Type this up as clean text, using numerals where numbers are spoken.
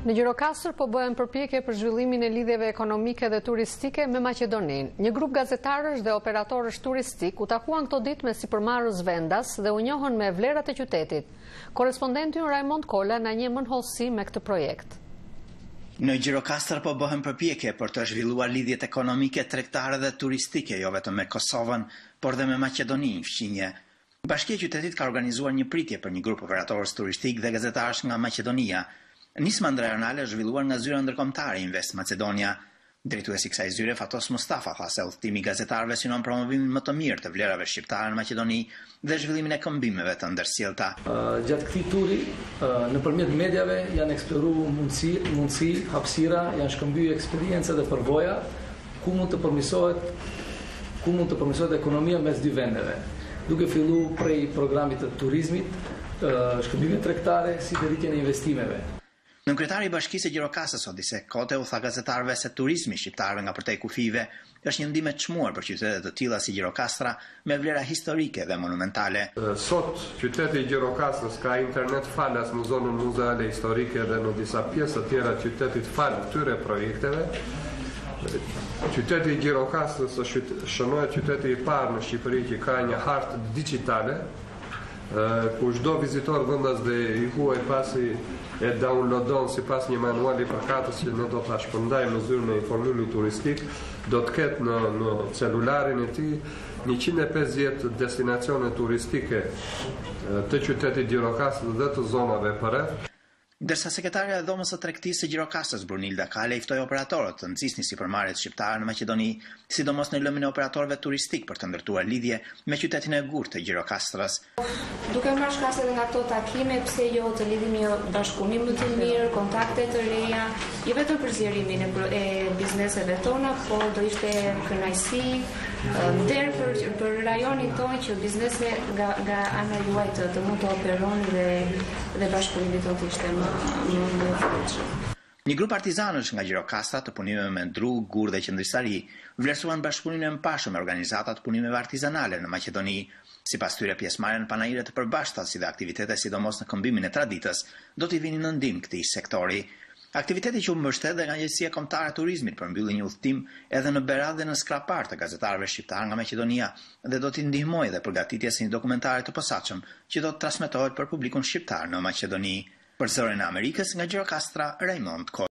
Në Gjirokastër po bëhen përpjekje për zhvillimin e lidhjeve ekonomike dhe turistike me Maqedoninë. Një grup gazetarësh dhe operatorësh turistik u takuan këto ditë me sipërmarrës vendas dhe u njohën me vlerat e qytetit. Korrespondenti Raimond Kola na njeh më në hollësi me këtë projekt. Në Gjirokastër po bëhen përpjekje për të zhvilluar lidhjet ekonomike, tregtare dhe turistike, jo vetëm me Kosovën, por dhe me Maqedoninë fqinje. Bashkia e qytetit ka organizuar një pritje për një grup operatorës turistik dhe gazetarësh nga Maqedonia. Nisma ndërrajonale është zhvilluar nga zyra ndërkombëtare Invest Macedonia. Drejtuesi i kësaj zyre, Fatos Mustafa, tha se udhëtimi i gazetarëve synon promovimin më të mirë të vlerave shqiptare në Maqedoni dhe zhvillimin e këmbimeve të ndërsjellta. Gjatë këtij turi, nëpërmjet mediave janë eksploruar mundësi, hapësira, janë shkëmbyer eksperjenca dhe përvoja ku mund të përmirësohet ekonomia mes dy vendeve, duke filluar prej programit të turizmit, shkëmbime tregtare si dhe rritjen e investimeve. Nënkryetari i Bashkisë së Gjirokastës Odise Kote u tha gazetarëve se turizmi shqiptarëve nga përtej kufive është një ndim i çmuar për qytete të tilla si Gjirokastra me vlera historike dhe monumentale. Sot qyteti i Gjirokastrës ka internet falas në zonën muzeale historike dhe në disa pjesë të tjera të qytetit fal këtyre projekteve. Qyteti i Gjirokastrës shënohet qyteti i parë në Shqipëri që ka një hartë digjitale, ku çdo vizitor vendas dhe i huaj pasi e downloadon sipas një manuali përkatës që ne do ta shpërndajmë në zyrën e informimit turistik, do të ketë në celularin e tij 150 destinacione turistike të qytetit Gjirokastrës dhe të zonave përreth. Ndërsa sekretarja e Dhomës së Tregtisë së Gjirokastrës Brunilda Kale i ftoi operatorët të nxisnin sipërmarrjet shqiptare në Maqedoni, sidomos në lëmin e operatorëve turistik për të ndërtuar lidhje me qytetin e gurë të Gjirokastrës. Duke marrë shkase nga këto takime, pse jo të lidhemi një bashkëpunim më të mirë, kontakte të reja, jo vetëm për zgjerimin e bizneseve tona, por do ishte kënaqësi nder për rajonin tonë që biznese nga ana juaj të mund të operojnë dhe bashkëpunimi tonë të ishte më Një grup artizanësh nga Gjirokastra të punimeve me dru, gur dhe qendristari vlerësuan bashkëpunimin e mbarshëm me organizata të punimeve artizanale në Maqedoni. Sipas tyre, pjesëmarrja në panajire të përbashkëta si dhe aktivitete sidomos në këmbimin e traditës do t'i vinin në ndihmë këtij sektori. Aktiviteti që u mbështet dhe nga Agjencia Kombëtare e Turizmit përmbylli një udhëtim edhe në Beradh dhe në Skrapar të gazetarëve shqiptar nga Maqedonia dhe do t'i ndihmojë dhe përgatitjes së një dokumentari të posaçëm që do të transmetohet për publikun shqiptar në Maqedoni. Për Zërin e Amerikës nga Gjirokastra, Raimond Kola.